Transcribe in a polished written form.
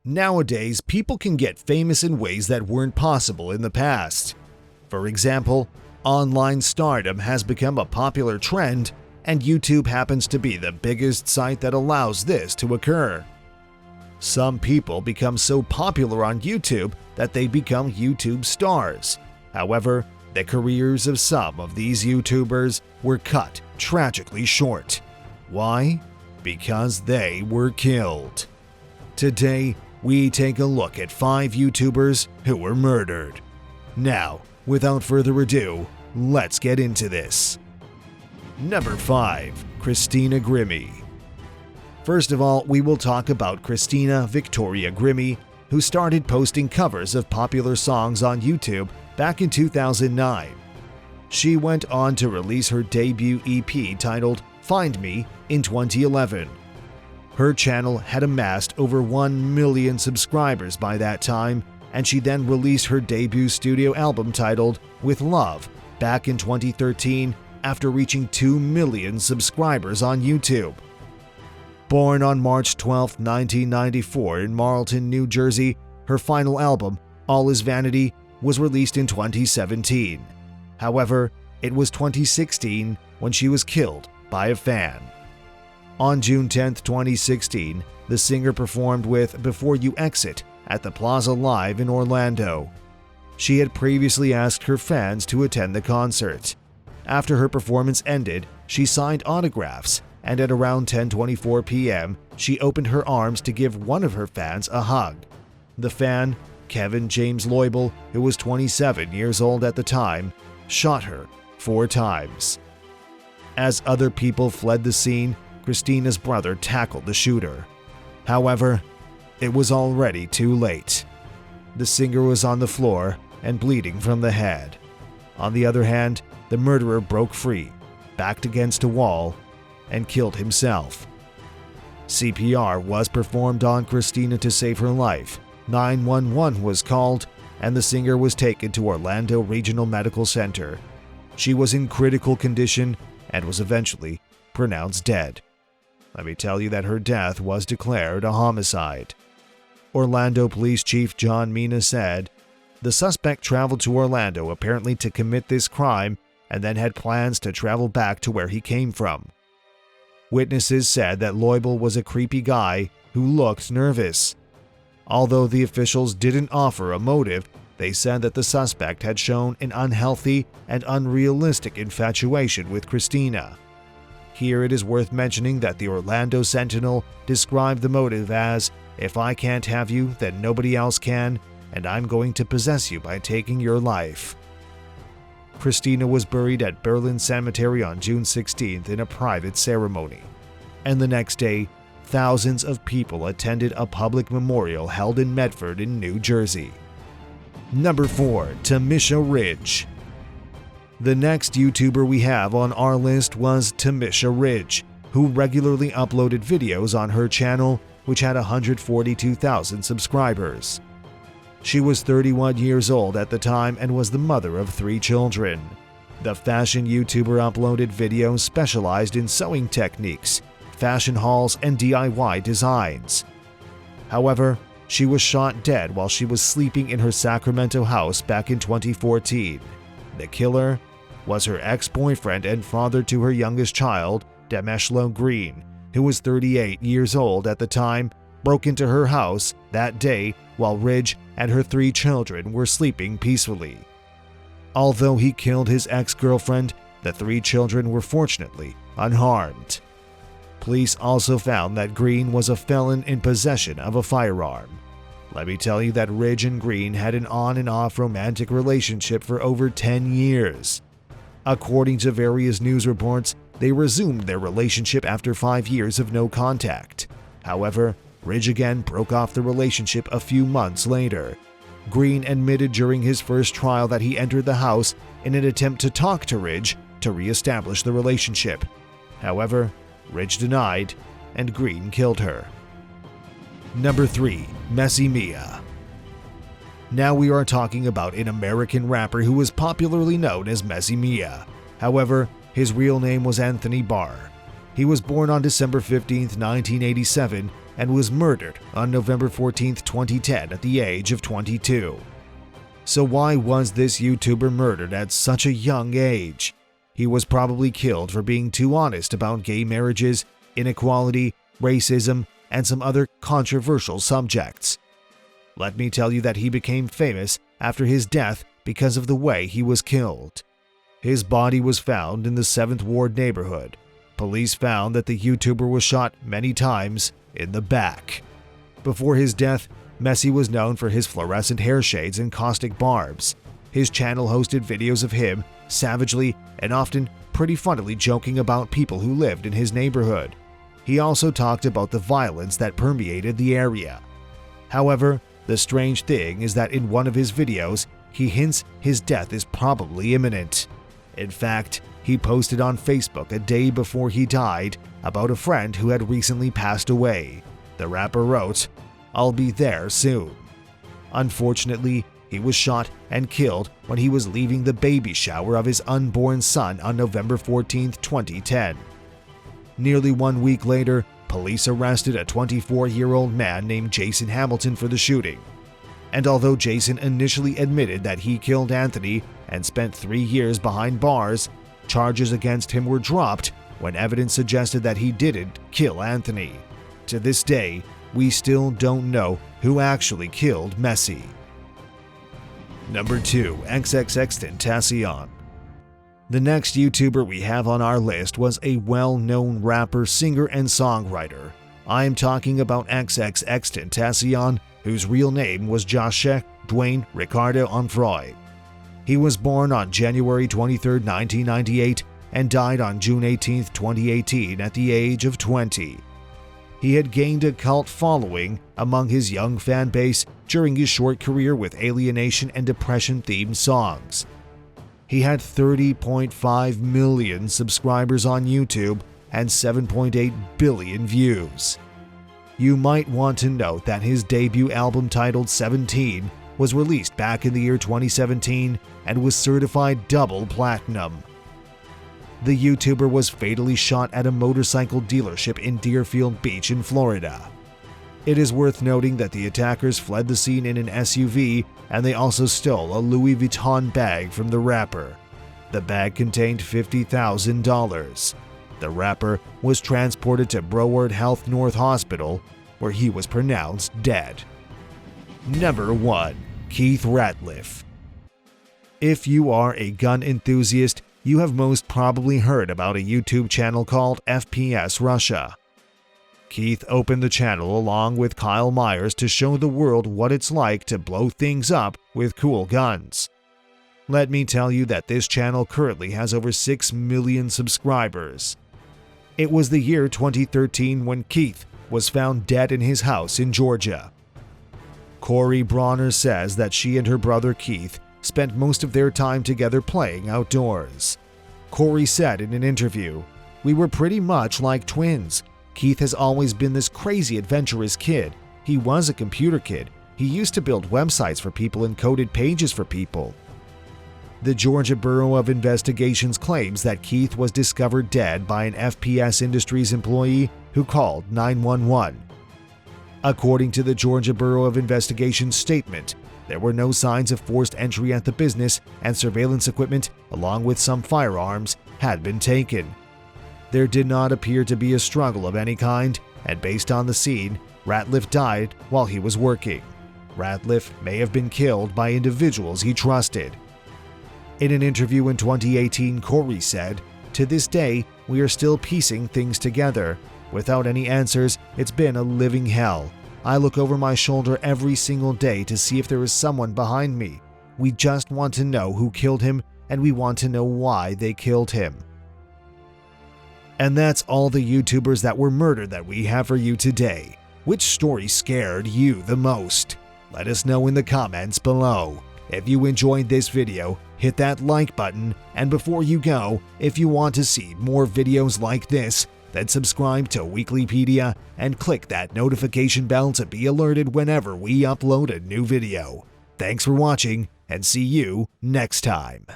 Nowadays, people can get famous in ways that weren't possible in the past. For example, online stardom has become a popular trend, and YouTube happens to be the biggest site that allows this to occur. Some people become so popular on YouTube that they become YouTube stars. However, the careers of some of these YouTubers were cut tragically short. Why? Because they were killed. Today, we take a look at 5 YouTubers who were murdered. Now, without further ado, let's get into this. Number 5. Christina Grimmie. First of all, we will talk about Christina Victoria Grimmie, who started posting covers of popular songs on YouTube back in 2009. She went on to release her debut EP titled Find Me in 2011. Her channel had amassed over 1 million subscribers by that time, and she then released her debut studio album titled With Love back in 2013 after reaching 2 million subscribers on YouTube. Born on March 12, 1994 in Marlton, New Jersey, her final album, All Is Vanity, was released in 2017. However, it was 2016 when she was killed by a fan. On June 10, 2016, the singer performed with Before You Exit at the Plaza Live in Orlando. She had previously asked her fans to attend the concert. After her performance ended, she signed autographs, and at around 10:24 p.m., she opened her arms to give one of her fans a hug. The fan, Kevin James Loibel, who was 27 years old at the time, shot her 4 times. As other people fled the scene, Christina's brother tackled the shooter. However, it was already too late. The singer was on the floor and bleeding from the head. On the other hand, the murderer broke free, backed against a wall, and killed himself. CPR was performed on Christina to save her life. 911 was called, and the singer was taken to Orlando Regional Medical Center. She was in critical condition and was eventually pronounced dead. Let me tell you that her death was declared a homicide. Orlando Police Chief John Mina said, "The suspect traveled to Orlando apparently to commit this crime and then had plans to travel back to where he came from." Witnesses said that Loibel was a creepy guy who looked nervous. Although the officials didn't offer a motive, they said that the suspect had shown an unhealthy and unrealistic infatuation with Christina. Here it is worth mentioning that the Orlando Sentinel described the motive as, "If I can't have you, then nobody else can, and I'm going to possess you by taking your life." Christina was buried at Berlin Cemetery on June 16th in a private ceremony. And the next day, thousands of people attended a public memorial held in Medford in New Jersey. Number 4. Tamisha Ridge. The next YouTuber we have on our list was Tamisha Ridge, who regularly uploaded videos on her channel, which had 142,000 subscribers. She was 31 years old at the time and was the mother of 3 children. The fashion YouTuber uploaded videos specialized in sewing techniques, fashion hauls, and DIY designs. However, she was shot dead while she was sleeping in her Sacramento house back in 2014. The killer was her ex-boyfriend and father to her youngest child, Demeshlo Green, who was 38 years old at the time, broke into her house that day while Ridge and her 3 children were sleeping peacefully. Although he killed his ex-girlfriend, the 3 children were fortunately unharmed. Police also found that Green was a felon in possession of a firearm. Let me tell you that Ridge and Green had an on and off romantic relationship for over 10 years. According to various news reports, they resumed their relationship after 5 years of no contact. However, Ridge again broke off the relationship a few months later. Green admitted during his first trial that he entered the house in an attempt to talk to Ridge to re-establish the relationship. However, Ridge denied, and Green killed her. Number 3. Messy Mia. Now we are talking about an American rapper who was popularly known as Messy Mia. However, his real name was Anthony Barr. He was born on December 15, 1987, and was murdered on November 14, 2010 at the age of 22. So why was this YouTuber murdered at such a young age? He was probably killed for being too honest about gay marriages, inequality, racism, and some other controversial subjects. Let me tell you that he became famous after his death because of the way he was killed. His body was found in the 7th Ward neighborhood. Police found that the YouTuber was shot many times in the back. Before his death, Messi was known for his fluorescent hair shades and caustic barbs. His channel hosted videos of him savagely and often pretty funnily joking about people who lived in his neighborhood. He also talked about the violence that permeated the area. However, the strange thing is that in one of his videos, he hints his death is probably imminent. In fact, he posted on Facebook a day before he died about a friend who had recently passed away. The rapper wrote, "I'll be there soon." Unfortunately, he was shot and killed when he was leaving the baby shower of his unborn son on November 14, 2010. Nearly 1 week later, police arrested a 24-year-old man named Jason Hamilton for the shooting. And although Jason initially admitted that he killed Anthony and spent 3 years behind bars, charges against him were dropped when evidence suggested that he didn't kill Anthony. To this day, we still don't know who actually killed Messi. Number 2. XXXTentacion. The next YouTuber we have on our list was a well-known rapper, singer, and songwriter. I am talking about XXXTentacion, whose real name was Joshua Dwayne Ricardo Onfroy. He was born on January 23, 1998, and died on June 18, 2018 at the age of 20. He had gained a cult following among his young fan base during his short career with alienation and depression-themed songs. He had 30.5 million subscribers on YouTube and 7.8 billion views. You might want to note that his debut album titled 17 was released back in the year 2017 and was certified double platinum. The YouTuber was fatally shot at a motorcycle dealership in Deerfield Beach in Florida. It is worth noting that the attackers fled the scene in an SUV, and they also stole a Louis Vuitton bag from the rapper. The bag contained $50,000. The rapper was transported to Broward Health North Hospital, where he was pronounced dead. Number 1. Keith Ratliff. If you are a gun enthusiast, you have most probably heard about a YouTube channel called FPS Russia. Keith opened the channel along with Kyle Myers to show the world what it's like to blow things up with cool guns. Let me tell you that this channel currently has over 6 million subscribers. It was the year 2013 when Keith was found dead in his house in Georgia. Corey Bronner says that she and her brother Keith spent most of their time together playing outdoors. Corey said in an interview, "We were pretty much like twins. Keith has always been this crazy adventurous kid. He was a computer kid. He used to build websites for people and coded pages for people." The Georgia Bureau of Investigations claims that Keith was discovered dead by an FPS Industries employee who called 911. According to the Georgia Bureau of Investigations statement, there were no signs of forced entry at the business, and surveillance equipment, along with some firearms, had been taken. There did not appear to be a struggle of any kind, and based on the scene, Ratliff died while he was working. Ratliff may have been killed by individuals he trusted. In an interview in 2018, Corey said, "To this day, we are still piecing things together. Without any answers, it's been a living hell. I look over my shoulder every single day to see if there is someone behind me. We just want to know who killed him, and we want to know why they killed him." And that's all the YouTubers that were murdered that we have for you today. Which story scared you the most? Let us know in the comments below. If you enjoyed this video, hit that like button, and before you go, if you want to see more videos like this, then subscribe to Weeklypedia and click that notification bell to be alerted whenever we upload a new video. Thanks for watching, and see you next time.